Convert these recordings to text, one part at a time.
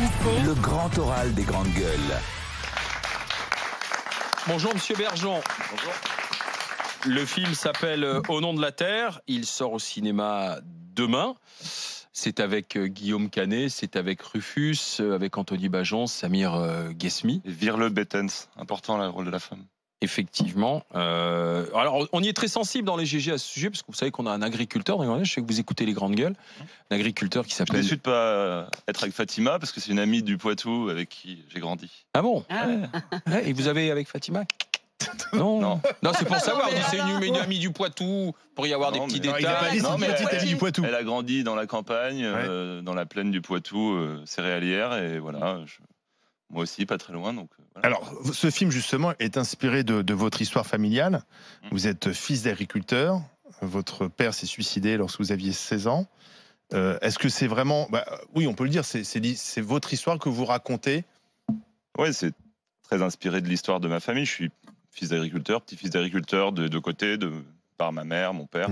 RMC, le grand oral des grandes gueules. Bonjour Monsieur Bergeon. Bonjour. Le film s'appelle Au nom de la terre. Il sort au cinéma demain. C'est avec Guillaume Canet, c'est avec Rufus, avec Anthony Bajon, Samir Ghesmi. Et Virle Bettens, important le rôle de la femme. Effectivement. Alors, on y est très sensible dans les GG à ce sujet, parce que vous savez qu'on a un agriculteur dans les grandes gueules. Je sais que vous écoutez les grandes gueules. Un agriculteur qui Je suis s'appelle... déçu de pas être avec Fatima, parce que c'est une amie du Poitou avec qui j'ai grandi. Ah bon? Ouais. Ouais, et vous avez avec Fatima? Non, Non. Non, c'est pour savoir. C'est une amie du Poitou, pour y avoir Non, des petits mais- Non, il a pas détails. dit, c'est Non, une mais petite amie du Poitou. Elle a grandi dans la campagne, dans la plaine du Poitou, céréalière, et voilà. Moi aussi, pas très loin. Donc, voilà. Alors, ce film, justement, est inspiré de votre histoire familiale. Vous êtes fils d'agriculteur. Votre père s'est suicidé lorsque vous aviez 16 ans. Est-ce que c'est vraiment... oui, on peut le dire, c'est votre histoire que vous racontez. Ouais, c'est très inspiré de l'histoire de ma famille. Je suis fils d'agriculteur, petit-fils d'agriculteur de deux côtés, par ma mère, mon père.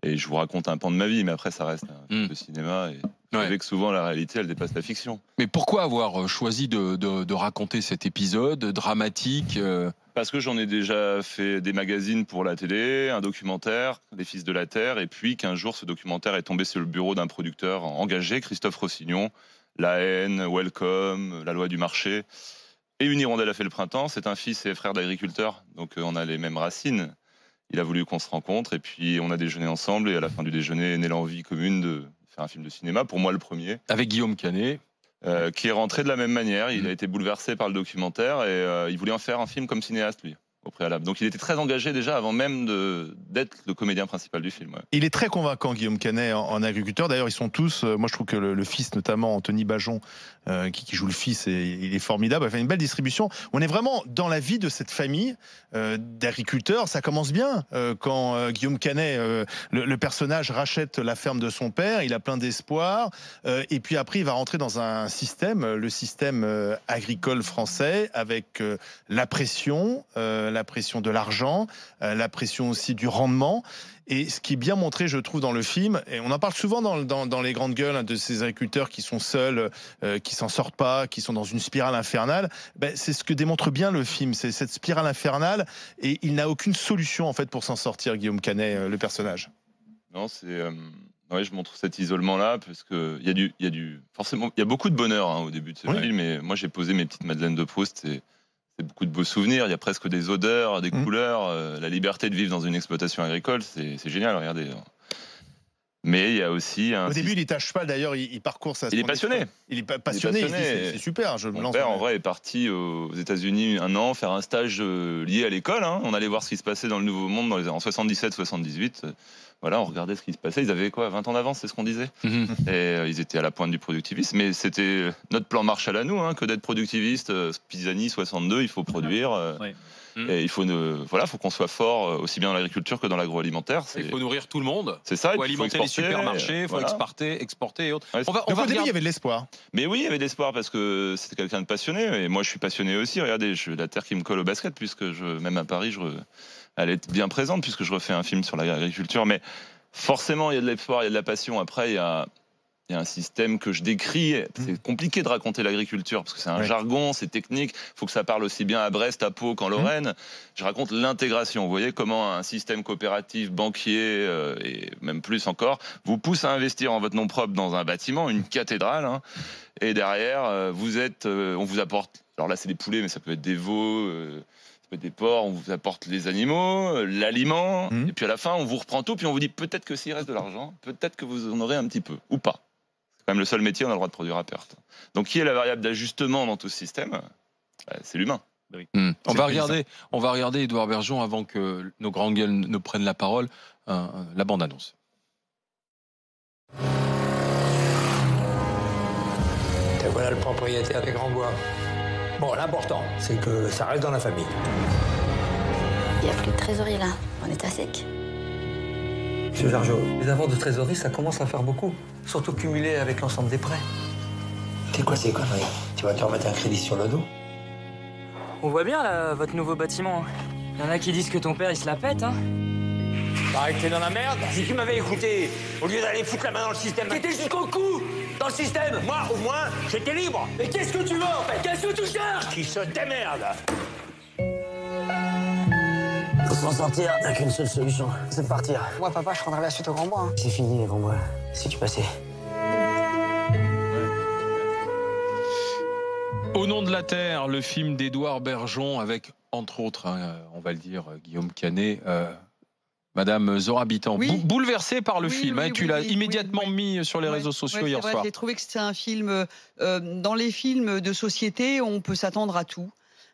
Et je vous raconte un pan de ma vie, mais après, ça reste un film de cinéma. Et vous savez que souvent, la réalité, elle dépasse la fiction. Mais pourquoi avoir choisi de raconter cet épisode dramatique Parce que j'en ai déjà fait des magazines pour la télé, un documentaire, Les Fils de la Terre, et puis qu'un jour, ce documentaire est tombé sur le bureau d'un producteur engagé, Christophe Rossignon, La haine, Welcome, La loi du marché. Et Une hirondelle a fait le printemps, c'est un fils et frère d'agriculteur, donc on a les mêmes racines. Il a voulu qu'on se rencontre, et puis on a déjeuné ensemble, et à la fin du déjeuner est née l'envie commune de faire un film de cinéma, pour moi le premier. avec Guillaume Canet? Qui est rentré de la même manière. Il a été bouleversé par le documentaire et il voulait en faire un film comme cinéaste, lui, au préalable. Donc il était très engagé déjà avant même d'être le comédien principal du film. Ouais. Il est très convaincant, Guillaume Canet, en agriculteur. D'ailleurs, ils sont tous... moi, je trouve que le fils, notamment Anthony Bajon, qui joue le fils, il est formidable. Il fait une belle distribution. On est vraiment dans la vie de cette famille d'agriculteurs. Ça commence bien quand Guillaume Canet, le personnage, rachète la ferme de son père. Il a plein d'espoir. Et puis après, il va rentrer dans un système, le système agricole français, avec la pression de l'argent, la pression aussi du rendement. Et ce qui est bien montré, je trouve, dans le film, et on en parle souvent dans les grandes gueules, hein, de ces agriculteurs qui sont seuls, qui s'en sortent pas, qui sont dans une spirale infernale, c'est ce que démontre bien le film, c'est cette spirale infernale, et il n'a aucune solution en fait pour s'en sortir, Guillaume Canet, le personnage. Non, ouais, je montre cet isolement-là parce que forcément, il y a beaucoup de bonheur au début de ce film. Et moi, j'ai posé mes petites madeleines de Proust. C'est beaucoup de beaux souvenirs. Il y a presque des odeurs, des couleurs. La liberté de vivre dans une exploitation agricole, c'est génial. Regardez. Mais il y a aussi Au début, il est à cheval. D'ailleurs, il parcourt ça. Il est passionné. Il est passionné. Il dit, c'est super. Mon père, en vrai, est parti aux États-Unis un an faire un stage lié à l'école. On allait voir ce qui se passait dans le Nouveau Monde en 77-78. Voilà, on regardait ce qui se passait. Ils avaient quoi, 20 ans d'avance, c'est ce qu'on disait. Et ils étaient à la pointe du productivisme. Mais c'était notre plan Marshall à nous, que d'être productiviste. Pisani, 62, il faut produire. Et il faut qu'on soit fort aussi bien dans l'agriculture que dans l'agroalimentaire. Il faut nourrir tout le monde. C'est ça. Il faut alimenter les supermarchés, il faut exporter et autres. Ouais, au début, il y avait de l'espoir. Mais oui, il y avait de l'espoir parce que c'était quelqu'un de passionné. Et moi, je suis passionné aussi. Regardez, je la terre qui me colle au basket, puisque même à Paris, elle est bien présente, puisque je refais un film sur l'agriculture. Mais forcément, il y a de l'espoir, il y a de la passion. Après, il y a un système que je décris. C'est compliqué de raconter l'agriculture parce que c'est un jargon, c'est technique. Il faut que ça parle aussi bien à Brest, à Pau qu'en Lorraine. Je raconte l'intégration. Vous voyez comment un système coopératif, banquier et même plus encore vous pousse à investir en votre nom propre dans un bâtiment, une cathédrale. Et derrière, on vous apporte. Alors là, c'est des poulets, mais ça peut être des veaux. Des porcs, on vous apporte les animaux, l'aliment, et puis à la fin, on vous reprend tout, puis on vous dit peut-être que s'il reste de l'argent, peut-être que vous en aurez un petit peu, ou pas. C'est quand même le seul métier, on a le droit de produire à perte. Donc qui est la variable d'ajustement dans tout ce système? C'est l'humain. On va regarder, Édouard Bergeon, avant que nos grandes gueules ne prennent la parole, la bande-annonce. Et voilà le propriétaire des Grands Bois. Bon, l'important, c'est que ça reste dans la famille. il n'y a plus de trésorerie là, on est à sec. Monsieur Jargeau, les avoirs de trésorerie, ça commence à faire beaucoup. Surtout cumulé avec l'ensemble des prêts. C'est quoi ces conneries? Tu vas te remettre un crédit sur le dos? On voit bien, là, votre nouveau bâtiment. Il y en a qui disent que ton père, il se la pète, hein. Pareil que t'es dans la merde. Si tu m'avais écouté, au lieu d'aller foutre la main dans le système... T'étais jusqu'au cou. dans le système. Moi, au moins, j'étais libre. Et qu'est-ce que tu veux, en fait? Qu'est-ce que tu cherches? Qui se démerde. Pour s'en sortir, il n'y a qu'une seule solution, c'est de partir. Moi, papa, je prendrai la suite au Grand Bois. C'est fini, les grands bois. Si tu passais. Au nom de la terre, le film d'Édouard Bergeon avec, entre autres, on va le dire, Guillaume Canet, Madame Zora Bitan, bouleversée par le film. Tu l'as immédiatement mis sur les réseaux sociaux hier soir. J'ai trouvé que c'était un film. Dans les films de société, on peut s'attendre à tout.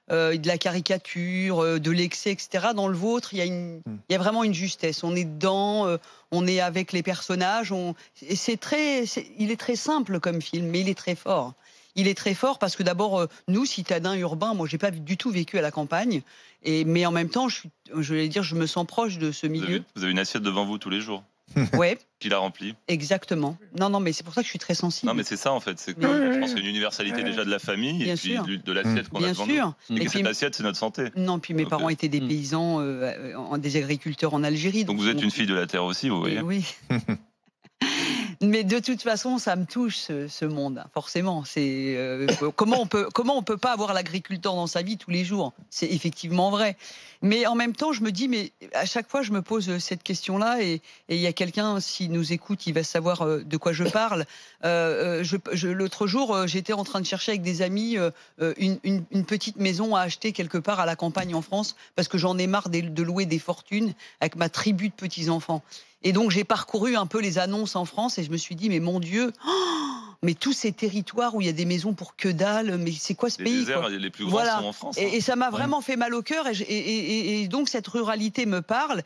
De la caricature, de l'excès, etc. Dans le vôtre, il y a vraiment une justesse. On est dedans, on est avec les personnages. Il est très simple comme film, mais il est très fort. Il est très fort parce que d'abord, nous, citadins urbains, moi, j'ai pas du tout vécu à la campagne, mais en même temps, je me sens proche de ce milieu. Vous avez une assiette devant vous tous les jours. Ouais. Qui la remplit. Exactement. Non, mais c'est pour ça que je suis très sensible. Non, mais c'est ça en fait. C'est que je pense qu'il y a une universalité déjà de la famille Bien et puis sûr. de l'assiette qu'on a devant nous. Et cette assiette, c'est notre santé. Non, puis mes parents étaient des paysans, des agriculteurs en Algérie. Donc vous êtes une fille de la terre aussi, vous voyez. Oui. Mais de toute façon, ça me touche ce monde, forcément. C'est comment on peut pas avoir l'agriculteur dans sa vie tous les jours. C'est effectivement vrai. Mais en même temps, je me dis, mais à chaque fois, je me pose cette question-là, et il y a quelqu'un, s'il nous écoute, il va savoir de quoi je parle. L'autre jour, j'étais en train de chercher avec des amis une petite maison à acheter quelque part à la campagne en France, parce que j'en ai marre de louer des fortunes avec ma tribu de petits-enfants. Et donc, j'ai parcouru un peu les annonces en France et je me suis dit, mais mon Dieu, mais tous ces territoires où il y a des maisons pour que dalle, mais c'est quoi ce pays? Les déserts, les plus grands sont en France. Et ça m'a vraiment fait mal au cœur. Et donc, cette ruralité me parle.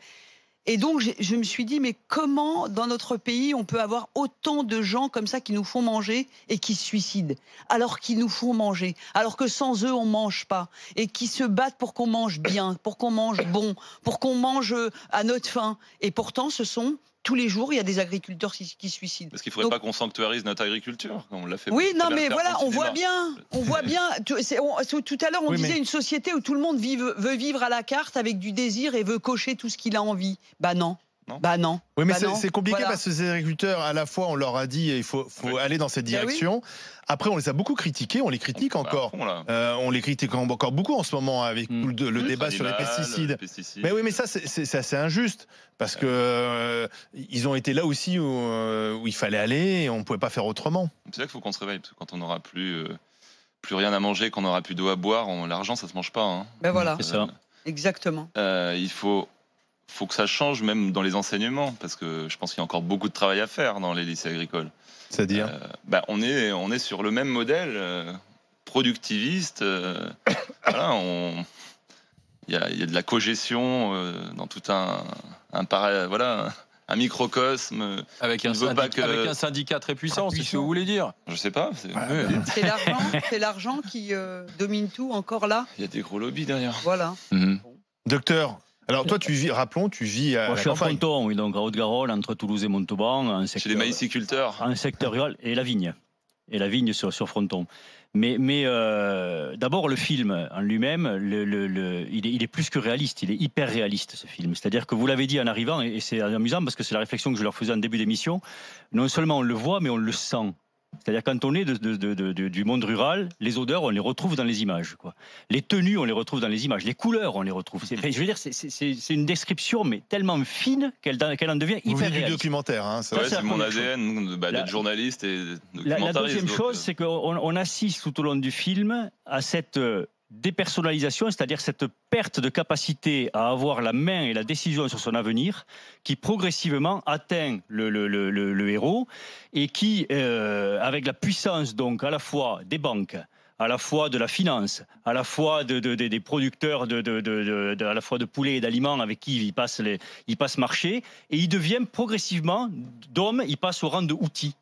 Et donc, je me suis dit, mais comment, dans notre pays, on peut avoir autant de gens comme ça qui nous font manger et qui se suicident, alors qu'ils nous font manger, alors que sans eux, on mange pas, et qui se battent pour qu'on mange bien, pour qu'on mange bon, pour qu'on mange à notre faim. Et pourtant, tous les jours, il y a des agriculteurs qui se suicident. Parce qu'il ne faudrait pas qu'on sanctuarise notre agriculture, comme on l'a fait. Oui, non, mais voilà, on voit bien. Tout à l'heure, on disait une société où tout le monde veut vivre à la carte avec du désir et veut cocher tout ce qu'il a envie. Bah non. Bah non. Oui, mais c'est compliqué parce que ces agriculteurs, à la fois, on leur a dit il faut aller dans cette direction. Après, on les a beaucoup critiqués, on les critique encore. On les critique encore beaucoup en ce moment avec le débat sur les pesticides. Mais oui, mais ça, c'est assez injuste parce que ils ont été là aussi où il fallait aller et on ne pouvait pas faire autrement. C'est là qu'il faut qu'on se réveille, parce que quand on n'aura plus rien à manger, qu'on n'aura plus d'eau à boire, l'argent, ça se mange pas. Hein. Ben voilà. C'est ça. Exactement. Il faut que ça change même dans les enseignements, parce que je pense qu'il y a encore beaucoup de travail à faire dans les lycées agricoles. C'est-à-dire on est sur le même modèle productiviste. Voilà, il y a de la cogestion dans tout un microcosme. Avec un syndicat très puissant, c'est ce que vous voulez dire? Je sais pas. C'est l'argent qui domine tout, encore là. Il y a des gros lobbies derrière. Voilà. Docteur, alors toi, tu vis à je suis à Fronton, oui, donc à Haute-Garonne, entre Toulouse et Montauban. Chez les maïsiculteurs. Un secteur rural, et la vigne. Et la vigne sur Fronton. Mais d'abord, le film en lui-même, il est plus que réaliste, il est hyper réaliste, ce film. C'est-à-dire que vous l'avez dit en arrivant, et c'est amusant parce que c'est la réflexion que je leur faisais en début d'émission, non seulement on le voit, mais on le sent. C'est-à-dire quand on est du monde rural, les odeurs, on les retrouve dans les images, quoi. Les tenues, on les retrouve dans les images. Les couleurs, on les retrouve. Je veux dire, c'est une description, mais tellement fine qu'elle en devient hyper réaliste. Du documentaire, hein, c'est mon ADN d'être journaliste et documentariste. La deuxième chose, c'est qu'on assiste tout au long du film à cette dépersonnalisation, c'est-à-dire cette perte de capacité à avoir la main et la décision sur son avenir, qui progressivement atteint le héros et qui, avec la puissance donc à la fois des banques, à la fois de la finance, à la fois des producteurs à la fois de poulets et d'aliments avec qui il passe marché, et il devient progressivement d'homme, il passe au rang de outil.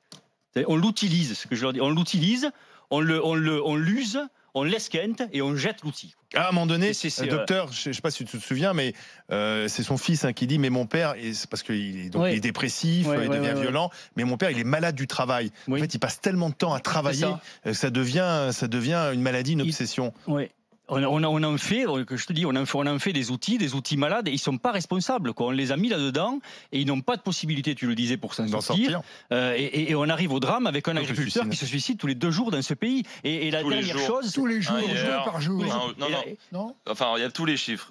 On l'utilise, ce que je leur dis, on l'utilise, on l'use, on l'esquinte et on jette l'outil. À un moment donné, docteur, je ne sais pas si tu te souviens, mais c'est son fils qui dit, mais mon père, c'est parce qu'il est dépressif, il devient violent, mais mon père, il est malade du travail. En fait, il passe tellement de temps à travailler que ça devient une maladie, une obsession. Oui. On en fait, que je te dis, on en fait des outils malades, et ils sont pas responsables, quoi. On les a mis là-dedans, et ils n'ont pas de possibilité, tu le disais, pour s'en sortir. Et on arrive au drame avec un agriculteur qui se suicide tous les 2 jours dans ce pays. Et la dernière chose... Tous les jours, 2 par jour. Non. Enfin, il y a tous les chiffres.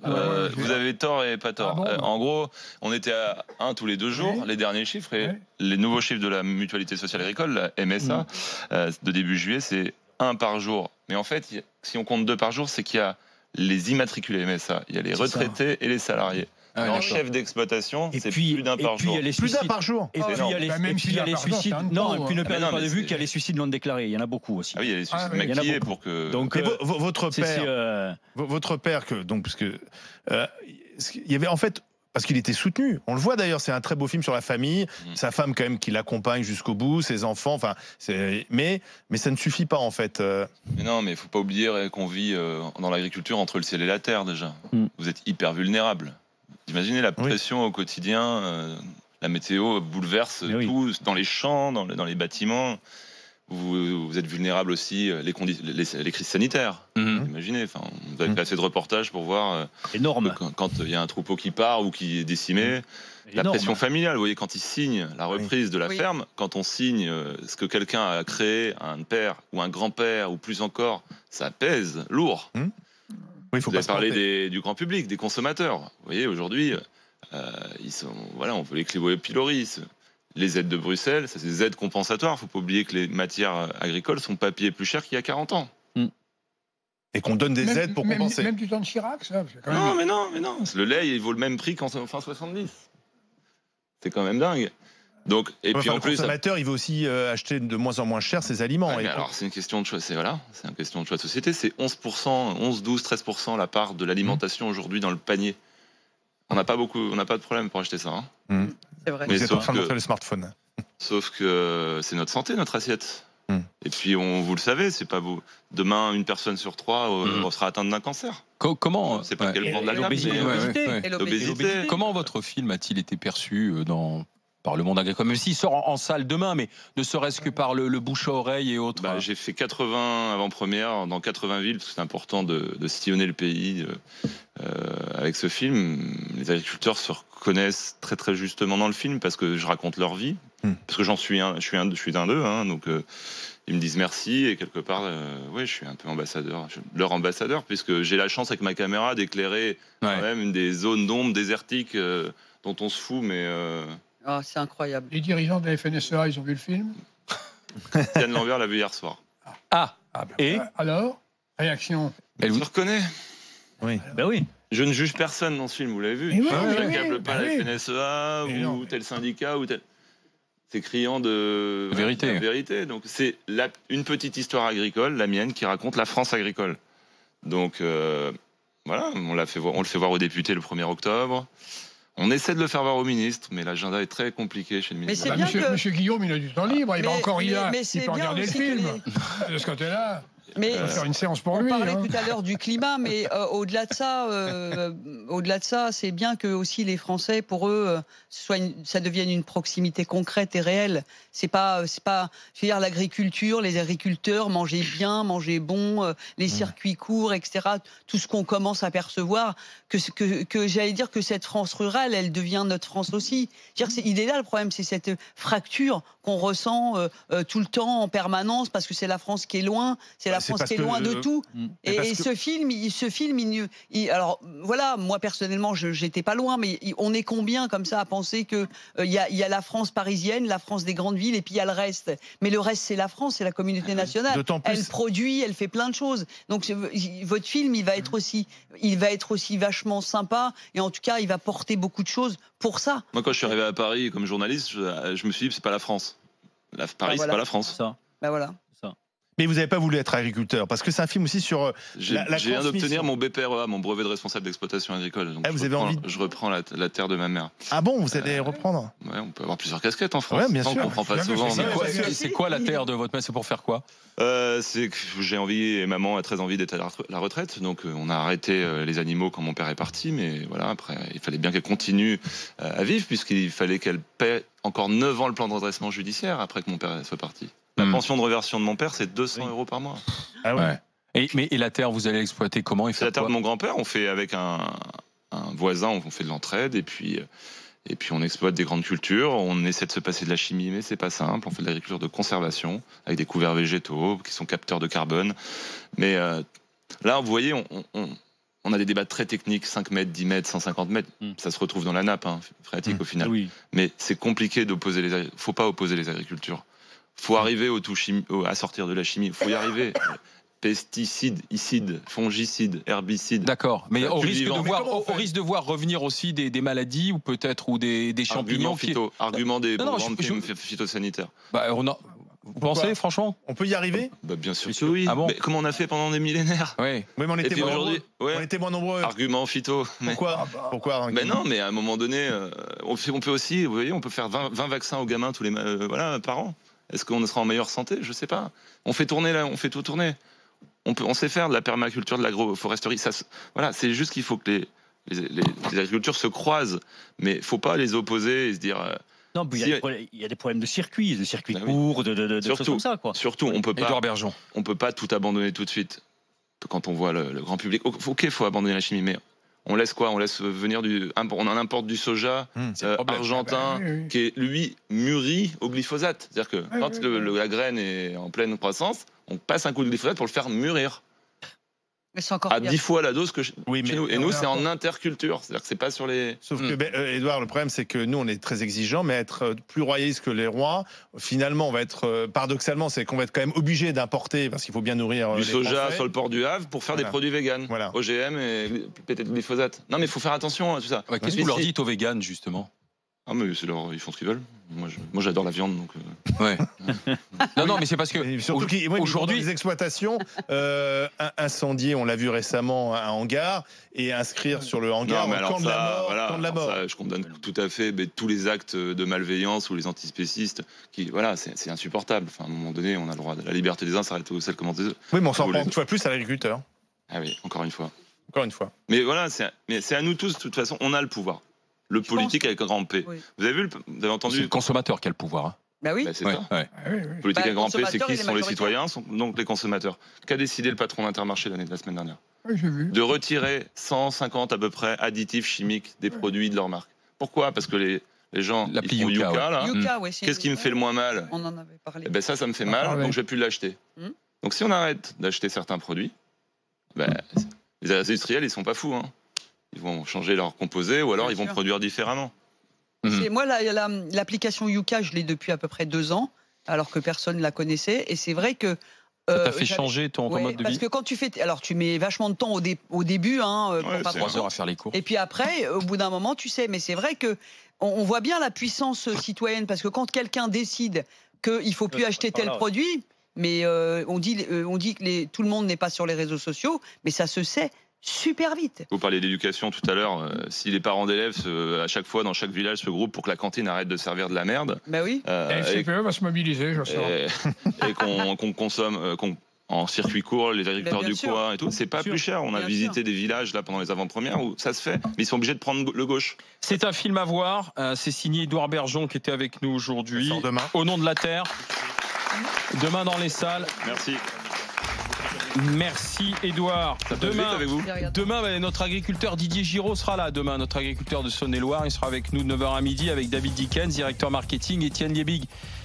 Vous avez tort et pas tort. En gros, on était à 1 tous les 2 jours, les derniers chiffres, et les nouveaux chiffres de la Mutualité Sociale Agricole, la MSA, de début juillet, c'est 1 par jour. Mais en fait, si on compte 2 par jour, c'est qu'il y a les immatriculés MSA, il y a les retraités et les salariés. En chef d'exploitation, c'est plus d'1 par jour. Plus d'1 par jour. Et puis il y a les suicides. Non, et puis ne perdez pas de vue qu'il y a les suicides non déclarés. Il y en a beaucoup aussi. Ah oui, il y a les suicides maquillés pour que. Donc votre père, donc parce que il y avait en fait. Parce qu'il était soutenu. On le voit d'ailleurs, c'est un très beau film sur la famille. Sa femme, quand même, qui l'accompagne jusqu'au bout, ses enfants. Enfin, mais ça ne suffit pas, en fait. Mais non, mais il ne faut pas oublier qu'on vit dans l'agriculture entre le ciel et la terre, déjà. Vous êtes hyper vulnérable. Imaginez la pression au quotidien. La météo bouleverse tout, dans les champs, dans les bâtiments. Vous êtes vulnérable aussi les crises sanitaires. Imaginez, vous avez fait assez de reportages pour voir énorme. Quand il y a un troupeau qui part ou qui est décimé, la pression familiale. Vous voyez, quand ils signent la reprise de la ferme, quand on signe ce que quelqu'un a créé, un père ou un grand-père ou plus encore, ça pèse lourd. Vous avez parlé du grand public, des consommateurs. Vous voyez, aujourd'hui, on veut les Clévo et Piloris. Les aides de Bruxelles, c'est des aides compensatoires. Il ne faut pas oublier que les matières agricoles sont pas payées plus cher qu'il y a 40 ans. Et qu'on donne des aides pour compenser. Même du temps de Chirac, ça. Non, mais non. Le lait, il vaut le même prix qu'en fin 70. C'est quand même dingue. Donc, et puis en plus, le consommateur, il veut aussi acheter de moins en moins cher ses aliments. Alors, c'est une question de choix. C'est une question de choix de société. C'est 11%, 11, 12, 13% la part de l'alimentation aujourd'hui dans le panier. On n'a pas de problème pour acheter ça. C'est vrai. Mais vous êtes en train de montrer le smartphone. Sauf que c'est notre santé, notre assiette. Et puis, vous le savez, c'est pas vous. Demain, 1 personne sur 3 sera atteinte d'un cancer. Comment C'est pas quel bord de la l'obésité. Comment votre film a-t-il été perçu par le monde agricole, même s'il sort en salle demain, mais ne serait-ce que par le bouche à oreille et autres. J'ai fait 80 avant-premières dans 80 villes, parce que c'est important de sillonner le pays avec ce film. Les agriculteurs se reconnaissent très très justement dans le film, parce que je raconte leur vie, parce que je suis un d'eux, donc ils me disent merci, et quelque part, je suis un peu leur ambassadeur, puisque j'ai la chance avec ma caméra d'éclairer quand même des zones d'ombre désertiques dont on se fout, mais... c'est incroyable. Les dirigeants de la FNSEA, ils ont vu le film? Yann Lambert l'a vu hier soir. Et alors, réaction? Elle vous reconnaît? Oui. Ben oui. Je ne juge personne dans ce film, vous l'avez vu. Je n'accable pas la FNSEA ou tel syndicat ou tel. C'est criant de vérité. Donc c'est une petite histoire agricole, la mienne, qui raconte la France agricole. Donc on le fait voir aux députés le 1er octobre. On essaie de le faire voir au ministre, mais l'agenda est très compliqué chez le ministre. Monsieur Guillaume, il a du temps libre, il peut regarder le film. De ce côté-là. Mais faire une séance pour lui. On parlait tout à l'heure du climat, mais au-delà de ça, c'est bien que aussi les Français, pour eux, ça devienne une proximité concrète et réelle. C'est pas, je veux dire, l'agriculture, les agriculteurs, manger bien, manger bon, les circuits courts, etc. Tout ce qu'on commence à percevoir, que j'allais dire que cette France rurale, elle devient notre France aussi. Il est là le problème, c'est cette fracture qu'on ressent tout le temps, en permanence, parce que c'est la France qui est loin, c'est la France qui est loin de tout. Et ce film, alors voilà, moi personnellement, j'étais pas loin, mais on est combien comme ça à penser que il y a la France parisienne, la France des grandes villes, et puis il y a le reste. Mais le reste, c'est la France, c'est la communauté nationale. Elle produit, elle fait plein de choses. Donc votre film, il va être aussi vachement sympa, et en tout cas, il va porter beaucoup de choses pour ça. Moi, quand je suis arrivé à Paris comme journaliste, je me suis dit, c'est pas la France. Paris, c'est pas la France. Voilà. Mais vous n'avez pas voulu être agriculteur, parce que c'est un film aussi sur J'ai viens d'obtenir mon BPREA, mon brevet de responsable d'exploitation agricole. Donc je reprends la terre de ma mère. Ah bon, vous allez reprendre? Ouais, on peut avoir plusieurs casquettes en France. Ouais, bien sûr. On comprend pas souvent. C'est quoi la terre de votre mère? C'est pour faire quoi? C'est que j'ai envie, et maman a très envie d'être à la retraite, donc on a arrêté les animaux quand mon père est parti, mais voilà, après il fallait bien qu'elle continue à vivre, puisqu'il fallait qu'elle paie encore 9 ans le plan de redressement judiciaire après que mon père soit parti. La pension de reversion de mon père, c'est 200 € par mois. Ah ouais. Et la terre, vous allez l'exploiter comment? C'est la terre de mon grand-père. On fait avec un voisin, on fait de l'entraide et puis on exploite des grandes cultures. On essaie de se passer de la chimie, mais c'est pas simple. On fait de l'agriculture de conservation avec des couverts végétaux qui sont capteurs de carbone. Mais là, vous voyez, on a des débats très techniques, 5 mètres, 10 mètres, 150 mètres. Ça se retrouve dans la nappe phréatique au final. Oui. Mais c'est compliqué d'opposer les. Faut pas opposer les agricultures. Faut arriver à sortir de la chimie. Faut y arriver. Pesticides, icides, fongicides, herbicides. D'accord, mais au risque de voir revenir aussi des maladies ou peut-être des champignons. Argument des phytosanitaires. Vous pensez, franchement? On peut y arriver? Bien sûr que oui. Ah bon? Mais comment on a fait pendant des millénaires? Oui, mais on était moins nombreux. Argument phyto. Pourquoi non, mais à un moment donné, on peut aussi, vous voyez, on peut faire 20 vaccins aux gamins par an. Est-ce qu'on sera en meilleure santé? Je sais pas. On fait tout tourner. On sait faire de la permaculture, de l'agroforesterie. C'est juste qu'il faut que les agricultures se croisent, mais il faut pas les opposer et se dire. Non, il y a des problèmes de circuits courts, de choses comme ça, quoi. Surtout, on peut pas tout abandonner tout de suite. Quand on voit le grand public, il faut abandonner la chimie, mais on laisse quoi? On laisse venir on en importe du soja argentin qui est lui mûri au glyphosate. C'est-à-dire que quand la graine est en pleine croissance, on passe un coup de glyphosate pour le faire mûrir. Mais c'est encore à 10 fois la dose que chez nous. Et nous, c'est en interculture. C'est-à-dire que c'est pas sur les. Sauf que, Édouard, le problème, c'est que nous, on est très exigeants, mais être plus royaliste que les rois, finalement, on va être, paradoxalement, c'est qu'on va être quand même obligé d'importer, parce qu'il faut bien nourrir. Du soja sur le port du Havre pour faire des produits véganes. OGM et peut-être glyphosate. Non, mais il faut faire attention à tout ça. Qu'est-ce que vous leur dites aux véganes, justement? Ah, mais ils font ce qu'ils veulent. Moi j'adore la viande, donc. Ouais. non, mais c'est parce que aujourd'hui, les exploitations incendier, on l'a vu récemment, un hangar et inscrire sur le hangar camp de la mort. Ça, je condamne tout à fait tous les actes de malveillance ou les antispécistes. C'est insupportable. Enfin, à un moment donné, on a le droit de la liberté des uns s'arrête au sel comme des autres. Oui, mais on s'en prend une fois plus à l'agriculteur. Ah oui, encore une fois. Mais voilà, c'est à nous tous. De toute façon, on a le pouvoir. Le politique avec un grand P. Oui. Vous avez entendu? C'est le consommateur qui a le pouvoir. Hein. Bah oui. C'est ça. Ouais. Politique avec un grand P, c'est qui? Ce sont les citoyens, donc les consommateurs. Qu'a décidé le patron d'Intermarché de la semaine dernière? Oui, j'ai vu. De retirer 150 à peu près additifs chimiques des produits de leur marque. Pourquoi? Parce que les gens, ils font Yuka, là. Qu'est-ce qui me fait le moins mal? On en avait parlé. Ça me fait mal, donc je vais plus l'acheter. Donc si on arrête d'acheter certains produits, les industriels, ils sont pas fous, hein. Ils vont changer leur composé ou alors ils vont produire différemment. Moi, l'application Yuka, je l'ai depuis à peu près 2 ans, alors que personne ne la connaissait. Et c'est vrai que... ça t'a fait changer ton mode de vie? Parce que quand tu fais... Alors, tu mets vachement de temps au début. Pour 3 heures à faire les courses. Et puis après, au bout d'un moment, tu sais. Mais c'est vrai qu'on voit bien la puissance citoyenne, parce que quand quelqu'un décide qu'il ne faut plus acheter tel produit, mais on dit que tout le monde n'est pas sur les réseaux sociaux, mais ça se sait super vite. Vous parliez d'éducation tout à l'heure. Si les parents d'élèves, à chaque fois, dans chaque village, se groupent pour que la cantine arrête de servir de la merde. Bah oui. FCPE va se mobiliser, je sais. Et qu'on consomme en circuit court, les agriculteurs du coin et tout. C'est pas plus cher. On a visité des villages là pendant les avant-premières où ça se fait. Mais ils sont obligés de prendre le gauche. C'est un film à voir. C'est signé Édouard Bergeon qui était avec nous aujourd'hui. Au nom de la terre. Demain dans les salles. Merci. Merci Édouard. Demain, notre agriculteur Didier Giraud sera là. Demain, notre agriculteur de Saône-et-Loire, il sera avec nous de 9h à midi avec David Dickens, directeur marketing, Étienne Liebig,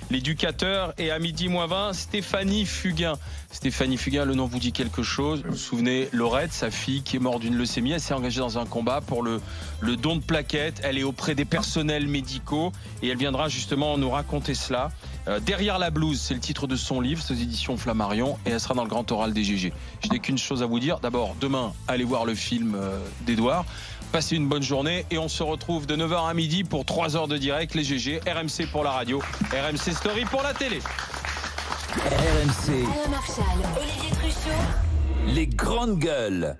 l'éducateur, et à midi moins 20, Stéphanie Fugain. Stéphanie Fugain, le nom vous dit quelque chose. Vous vous souvenez, Laurette, sa fille qui est morte d'une leucémie, elle s'est engagée dans un combat pour le don de plaquettes. Elle est auprès des personnels médicaux et elle viendra justement nous raconter cela. Derrière la blouse, c'est le titre de son livre, c'est aux éditions Flammarion, et elle sera dans le grand oral des GG. Je n'ai qu'une chose à vous dire. D'abord, demain, allez voir le film d'Édouard. Passez une bonne journée et on se retrouve de 9h à midi pour 3 heures de direct, les GG, RMC pour la radio, RMC Story pour la télé. RMC. Alain Marchal, Olivier Truchot. Les grandes gueules.